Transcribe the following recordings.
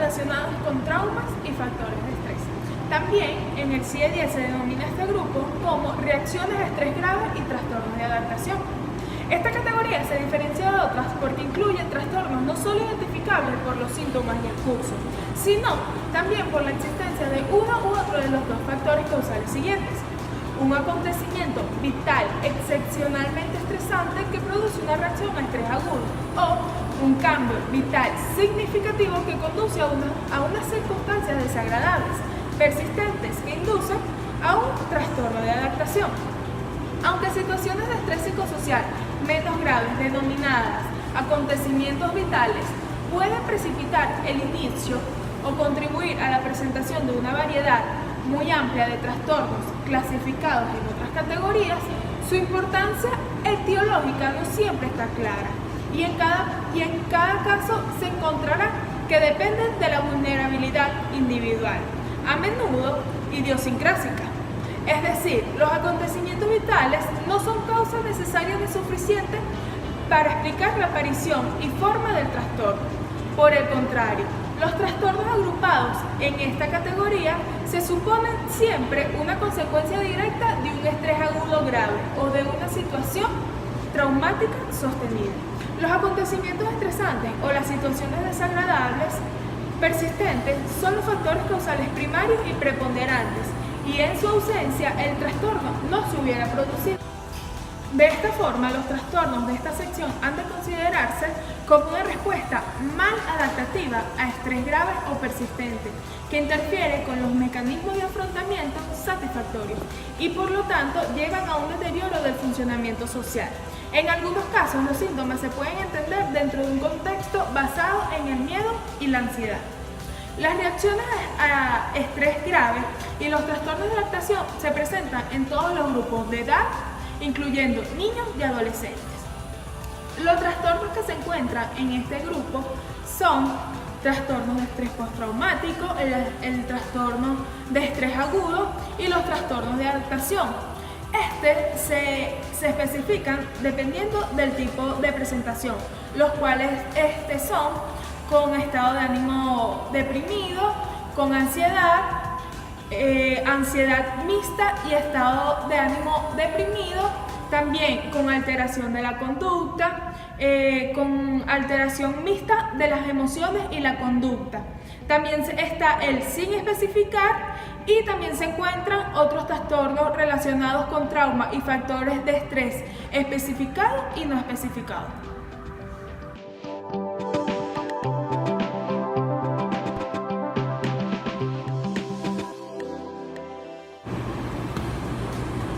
relacionados con traumas y factores de estrés. También en el CIE-10 se denomina este grupo como reacciones a estrés grave y trastornos de adaptación. Esta categoría se diferencia de otras porque incluye trastornos no solo identificables por los síntomas y el curso, sino también por la existencia de uno u otro de los dos factores causales siguientes: un acontecimiento vital excepcionalmente estresante que produce una reacción a estrés agudo, o un cambio vital significativo que conduce a unas circunstancias desagradables, persistentes, que inducen a un trastorno de adaptación. Aunque situaciones de estrés psicosocial menos graves, denominadas acontecimientos vitales, pueden precipitar el inicio o contribuir a la presentación de una variedad muy amplia de trastornos clasificados en otras categorías, su importancia etiológica no siempre está clara y en cada caso se encontrará que dependen de la vulnerabilidad individual, a menudo idiosincrásica. Es decir, los acontecimientos vitales no son causa necesaria ni suficiente para explicar la aparición y forma del trastorno. Por el contrario, los trastornos agrupados en esta categoría se suponen siempre una consecuencia directa de un estrés agudo grave o de una situación traumática sostenida. Los acontecimientos estresantes o las situaciones desagradables persistentes son los factores causales primarios y preponderantes, y en su ausencia el trastorno no se hubiera producido. De esta forma, los trastornos de esta sección han de considerarse como una respuesta mal adaptativa a estrés grave o persistente, que interfiere con los mecanismos de afrontamiento satisfactorios y por lo tanto llevan a un deterioro del funcionamiento social. En algunos casos, los síntomas se pueden entender dentro de un contexto basado en el miedo y la ansiedad. Las reacciones a estrés grave y los trastornos de adaptación se presentan en todos los grupos de edad, incluyendo niños y adolescentes. Los trastornos que se encuentran en este grupo son trastornos de estrés postraumático, el trastorno de estrés agudo y los trastornos de adaptación. Se especifican dependiendo del tipo de presentación, los cuales son con estado de ánimo deprimido, con ansiedad, ansiedad mixta y estado de ánimo deprimido, también con alteración de la conducta, con alteración mixta de las emociones y la conducta. También está el sin especificar y también se encuentran otros trastornos relacionados con trauma y factores de estrés especificados y no especificados.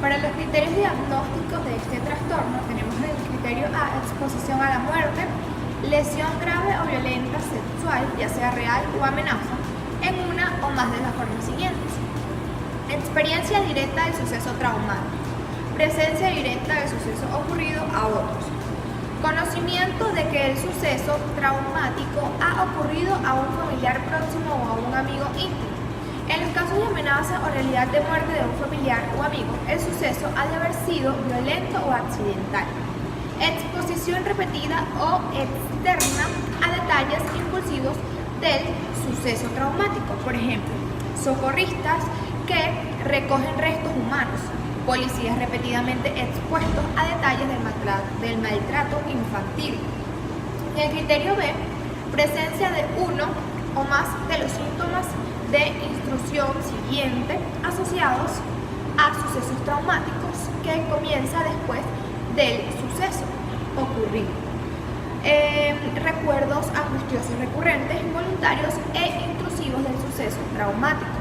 Para los criterios diagnósticos de este trastorno tenemos el criterio A, exposición a la muerte, lesión grave o violenta sexual, ya sea real o amenaza, en una o más de las formas siguientes: experiencia directa del suceso traumático, presencia directa del suceso ocurrido a otros, conocimiento de que el suceso traumático ha ocurrido a un familiar próximo o a un amigo íntimo. En los casos de amenaza o realidad de muerte de un familiar o amigo, el suceso ha de haber sido violento o accidental. Exposición repetida o externa a detalles impulsivos del suceso traumático, por ejemplo, socorristas que recogen restos humanos, policías repetidamente expuestos a detalles del maltrato infantil. En el criterio B, presencia de uno o más de los síntomas de instrucción siguiente asociados a sucesos traumáticos que comienza después del suceso ocurrido. Recuerdos angustiosos recurrentes, involuntarios e intrusivos del suceso traumático.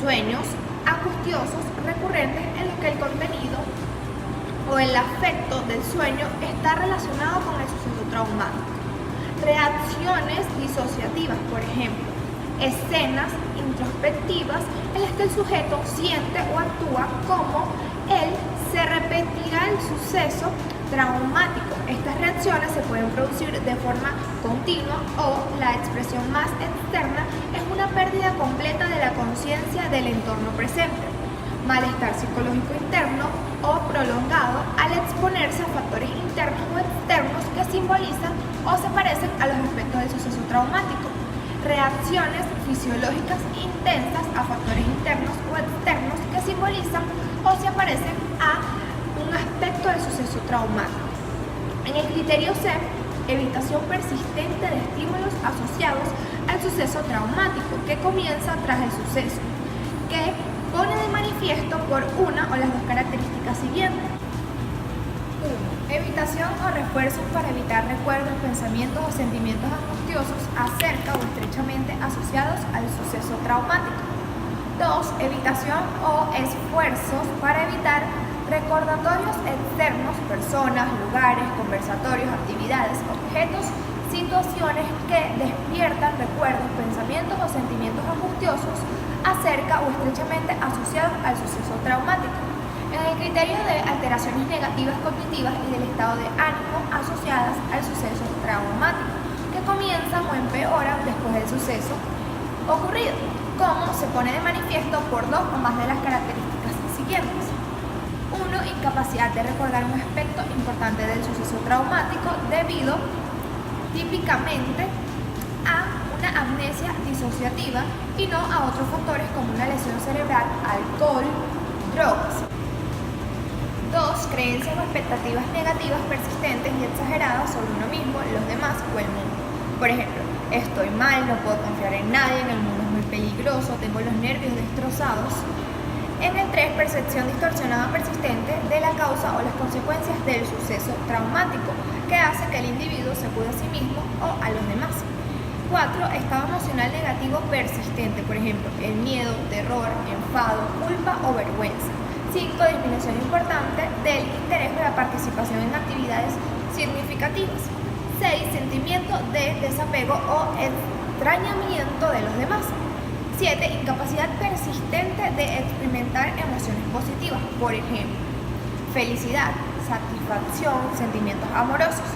Sueños angustiosos recurrentes en los que el contenido o el afecto del sueño está relacionado con el suceso traumático. Reacciones disociativas, por ejemplo, escenas introspectivas en las que el sujeto siente o actúa como él se repetirá el suceso traumático. Estas reacciones se pueden producir de forma continua o la expresión más externa es una pérdida completa de la conciencia del entorno presente, malestar psicológico interno o prolongado al exponerse a factores internos o externos que simbolizan o se parecen a los efectos del suceso traumático. reacciones fisiológicas intensas a factores internos o externos que simbolizan o se aparecen a un aspecto del suceso traumático. En el criterio C, evitación persistente de estímulos asociados al suceso traumático que comienza tras el suceso, que pone de manifiesto por una o las dos características siguientes. 1. Evitación o refuerzos para evitar recuerdos, pensamientos o sentimientos angustiosos acerca o estrechamente asociados al suceso traumático. 2. Evitación o esfuerzos para evitar recordatorios externos, personas, lugares, conversatorios, actividades, objetos, situaciones que despiertan recuerdos, pensamientos o sentimientos angustiosos acerca o estrechamente asociados al suceso traumático. En el criterio de alteraciones negativas cognitivas y del estado de ánimo asociadas al suceso traumático, que comienzan o empeoran después del suceso ocurrido, como se pone de manifiesto por dos o más de las características siguientes. 1. Incapacidad de recordar un aspecto importante del suceso traumático debido típicamente a una amnesia disociativa y no a otros factores como una lesión cerebral, alcohol, drogas. 2. Creencias o expectativas negativas persistentes y exageradas sobre uno mismo, los demás o el mundo. Por ejemplo, estoy mal, no puedo confiar en nadie, en el mundo es muy peligroso, tengo los nervios destrozados. En el 3, percepción distorsionada persistente de la causa o las consecuencias del suceso traumático, que hace que el individuo se cuide a sí mismo o a los demás. 4, estado emocional negativo persistente, por ejemplo, el miedo, terror, enfado, culpa o vergüenza. 5, disminución importante del interés de la participación en actividades significativas. 6, sentimiento de desapego o extrañamiento de los demás. 7. Incapacidad persistente de experimentar emociones positivas, por ejemplo, felicidad, satisfacción, sentimientos amorosos.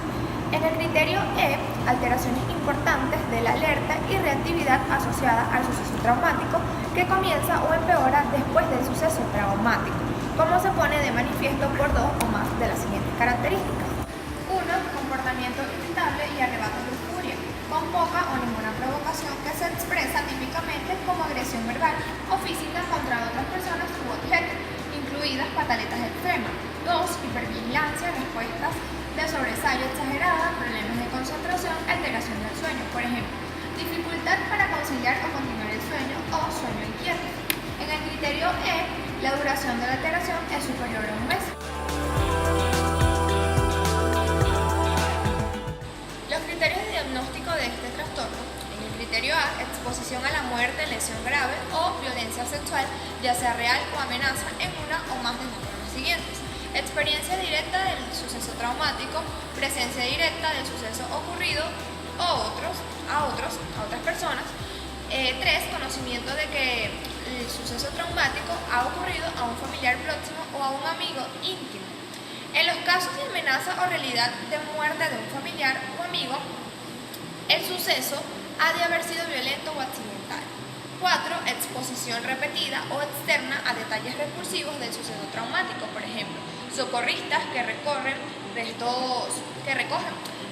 En el criterio E, alteraciones importantes de la alerta y reactividad asociada al suceso traumático que comienza o empeora después del suceso traumático, como se pone de manifiesto por dos o más de las siguientes características. 1. Comportamiento irritable y arrebatos de furia, con poca o ninguna provocación que se expresa típicamente como agresión verbal o física contra otras personas u objetos, incluidas pataletas extremas. 2. Hipervigilancia, respuestas de sobresalto exagerada, problemas de concentración, alteración del sueño, por ejemplo, dificultad para conciliar o continuar el sueño o sueño inquieto. En el criterio E, la duración de la alteración es superior a un mes. Los criterios de diagnóstico de este trastorno: en el criterio A, exposición a la muerte, lesión grave o violencia sexual, ya sea real o amenaza, en una o más de las formas siguientes: experiencia directa del suceso traumático, presencia directa del suceso ocurrido a otras personas. 3. Conocimiento de que el suceso traumático ha ocurrido a un familiar próximo o a un amigo íntimo. En los casos de amenaza o realidad de muerte de un familiar o amigo, el suceso ha de haber sido violento o accidental. 4. Exposición repetida o externa a detalles repulsivos del suceso traumático, por ejemplo, socorristas que recogen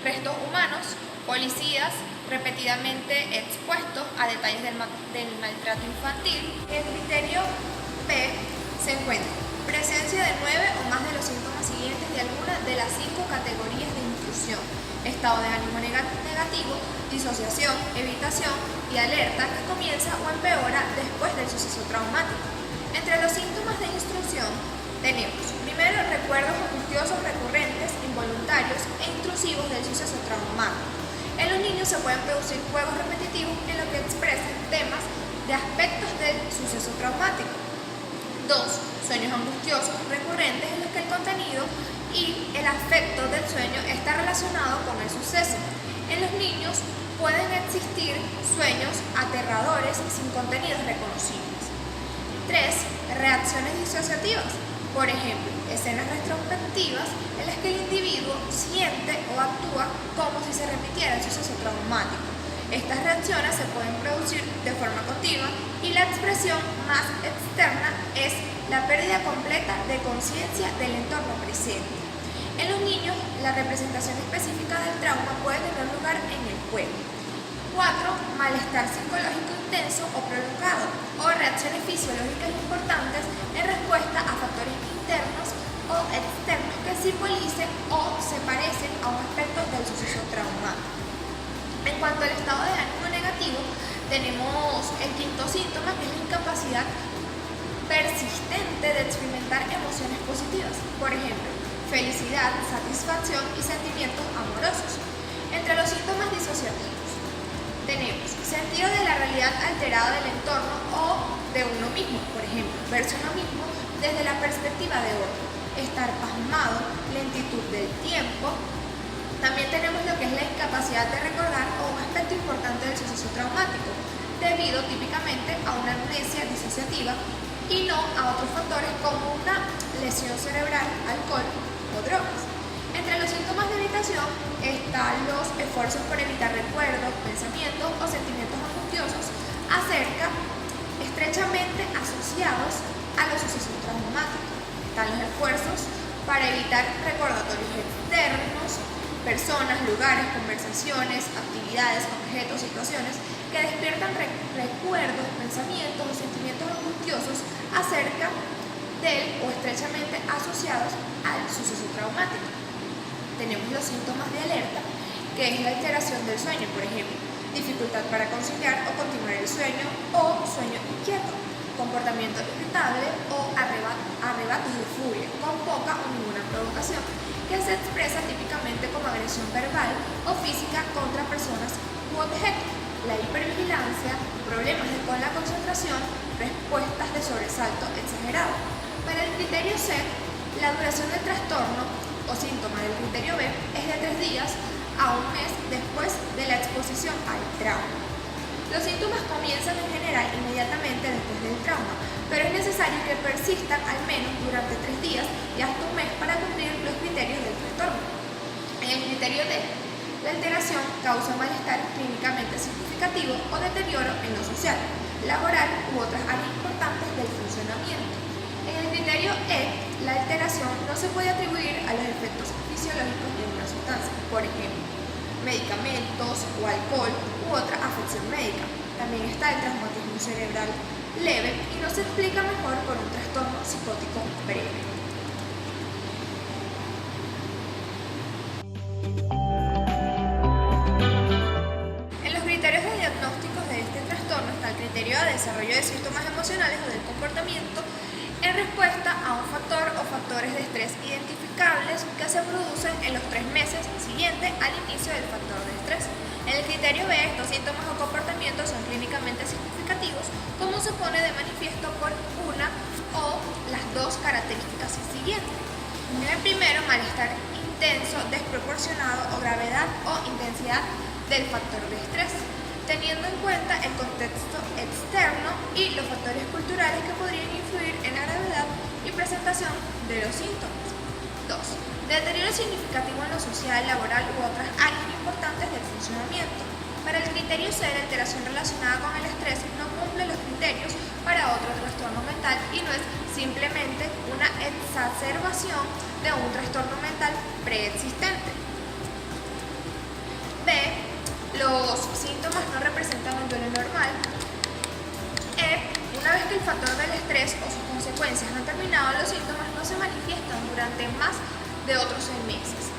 restos humanos, policías repetidamente expuestos a detalles del maltrato infantil. En el criterio B se encuentra presencia de 9 o más de los síntomas siguientes de alguna de las 5 categorías de intrusión: estado de ánimo negativo, disociación, evitación y alerta que comienza o empeora después del suceso traumático. Entre los síntomas de intrusión tenemos, primero, recuerdos angustiosos recurrentes, involuntarios e intrusivos del suceso traumático. En los niños se pueden producir juegos repetitivos en los que expresan temas de aspectos del suceso traumático. 2. Sueños angustiosos recurrentes en los que el contenido y el afecto del sueño está relacionado con el suceso. En los niños pueden existir sueños aterradores sin contenidos reconocibles. 3. Reacciones disociativas. Por ejemplo, escenas retrospectivas en las que el individuo siente o actúa como si se repitiera el suceso traumático. Estas reacciones se pueden producir de forma continua y la expresión más externa es la pérdida completa de conciencia del entorno presente. En los niños, la representación específica del trauma puede tener lugar en el juego. 4. Malestar psicológico intenso o prolongado, o reacciones fisiológicas importantes en respuesta a factores internos o externos que simbolicen o se parecen a un aspecto del suceso traumático. En cuanto al estado de ánimo negativo, tenemos el quinto síntoma, que es la incapacidad persistente de experimentar emociones positivas, por ejemplo, felicidad, satisfacción y sentimientos amorosos. Entre los síntomas disociativos tenemos sentido de la realidad alterada del entorno o de uno mismo, por ejemplo, verse uno mismo desde la perspectiva de otro, estar pasmado, lentitud del tiempo. También tenemos lo que es la incapacidad de recordar un aspecto importante del suceso traumático, debido típicamente a una amnesia disociativa y no a otros factores como una lesión cerebral, alcohol o drogas. Entre los síntomas de evitación están los esfuerzos por evitar recuerdos, pensamientos o sentimientos angustiosos estrechamente asociados a los sucesos traumáticos. Están los esfuerzos para evitar recordatorios externos, personas, lugares, conversaciones, actividades, objetos, situaciones que despiertan recuerdos, pensamientos o sentimientos angustiosos acerca del o estrechamente asociados al suceso traumático. Tenemos los síntomas de alerta, que es la alteración del sueño, por ejemplo, dificultad para conciliar o continuar el sueño o sueño inquieto, comportamiento irritable o arrebatos de furia con poca o ninguna provocación, que se expresa típicamente como agresión verbal o física contra personas u objetos, la hipervigilancia, problemas con la concentración, respuestas de sobresalto exagerado. Para el criterio C, la duración del trastorno o síntoma del criterio B es de 3 días a un mes después de la exposición al trauma. Los síntomas comienzan en general inmediatamente después del trauma, pero es necesario que persistan al menos durante 3 días y hasta un mes para cumplir los criterios del trastorno. En el criterio D, la alteración causa malestar clínicamente significativo o deterioro en lo social, laboral u otras áreas importantes del funcionamiento. En el criterio E, la alteración no se puede atribuir a los efectos fisiológicos de una sustancia, por ejemplo, medicamentos o alcohol u otra afección médica. También está el traumatismo cerebral leve y no se explica mejor por un trastorno psicótico breve. En los criterios de diagnósticos de este trastorno está el criterio de desarrollo de síntomas emocionales o del comportamiento en respuesta a un factor o factores de estrés identificables que se producen en los 3 meses siguientes al inicio del factor de estrés. En el criterio B, estos síntomas o comportamientos son clínicamente significativos, como se pone de manifiesto por una o las 2 características siguientes. En el primero, malestar intenso, desproporcionado o gravedad o intensidad del factor de estrés, teniendo en cuenta el contexto externo y los factores culturales que podrían influir en la gravedad y presentación de los síntomas. 2. Deterioro significativo en lo social, laboral u otras áreas importantes del funcionamiento. Para el criterio C, la alteración relacionada con el estrés no cumple los criterios para otro trastorno mental y no es simplemente una exacerbación de un trastorno mental preexistente. B. Los síntomas no representan un duelo normal. Una vez que el factor del estrés o sus consecuencias han terminado, los síntomas no se manifiestan durante más de otros 6 meses.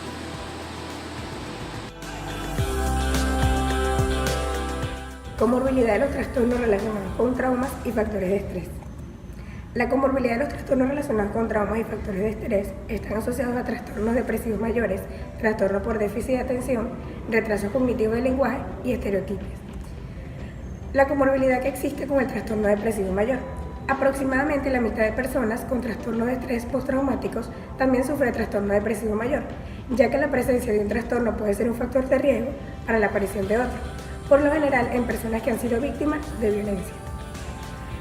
Comorbilidad de los trastornos relacionados con traumas y factores de estrés. La comorbilidad de los trastornos relacionados con traumas y factores de estrés están asociados a trastornos depresivos mayores, trastornos por déficit de atención, retraso cognitivo del lenguaje y estereotipos. La comorbilidad que existe con el trastorno depresivo mayor. Aproximadamente la mitad de personas con trastornos de estrés postraumáticos también sufre trastorno depresivo mayor, ya que la presencia de un trastorno puede ser un factor de riesgo para la aparición de otro, por lo general en personas que han sido víctimas de violencia.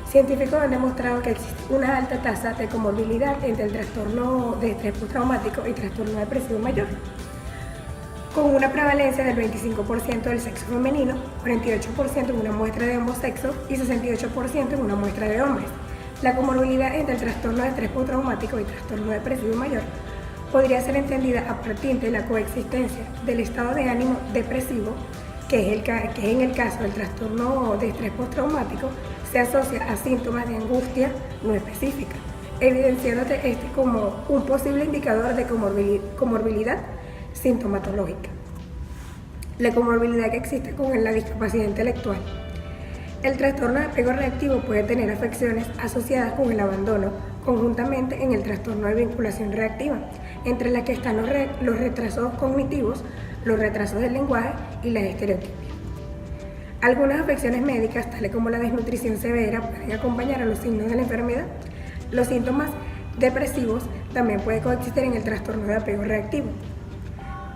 Científicos han demostrado que existe una alta tasa de comorbilidad entre el trastorno de estrés postraumático y trastorno depresivo mayor, con una prevalencia del 25% del sexo femenino, 48% en una muestra de ambos sexos y 68% en una muestra de hombres. La comorbilidad entre el trastorno de estrés postraumático y trastorno depresivo mayor podría ser entendida a partir de la coexistencia del estado de ánimo depresivo que en el caso del trastorno de estrés postraumático se asocia a síntomas de angustia no específica, evidenciándote este como un posible indicador de comorbilidad sintomatológica. La comorbilidad que existe con la discapacidad intelectual. El trastorno de apego reactivo puede tener afecciones asociadas con el abandono, conjuntamente en el trastorno de vinculación reactiva, entre las que están los retrasos cognitivos, los retrasos del lenguaje y las estereotipias. Algunas afecciones médicas, tales como la desnutrición severa, pueden acompañar a los signos de la enfermedad. Los síntomas depresivos también pueden coexistir en el trastorno de apego reactivo.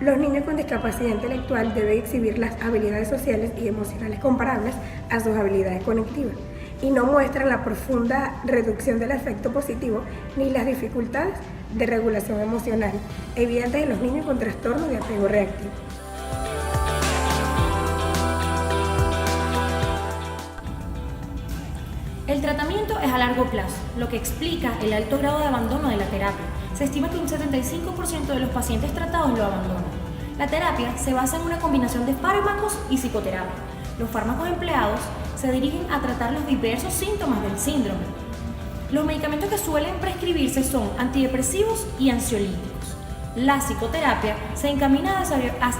Los niños con discapacidad intelectual deben exhibir las habilidades sociales y emocionales comparables a sus habilidades cognitivas y no muestran la profunda reducción del afecto positivo ni las dificultades de regulación emocional evidentes en los niños con trastorno de apego reactivo. El tratamiento es a largo plazo, lo que explica el alto grado de abandono de la terapia. Se estima que un 75% de los pacientes tratados lo abandonan. La terapia se basa en una combinación de fármacos y psicoterapia. Los fármacos empleados se dirigen a tratar los diversos síntomas del síndrome. Los medicamentos que suelen prescribirse son antidepresivos y ansiolíticos. La psicoterapia se encamina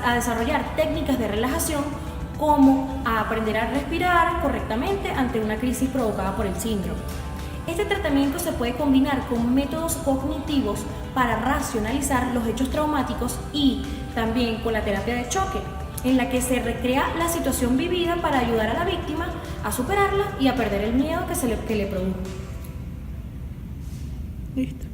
a desarrollar técnicas de relajación, como a aprender a respirar correctamente ante una crisis provocada por el síndrome. Este tratamiento se puede combinar con métodos cognitivos para racionalizar los hechos traumáticos y también con la terapia de choque, en la que se recrea la situación vivida para ayudar a la víctima a superarla y a perder el miedo que le produjo. Listo.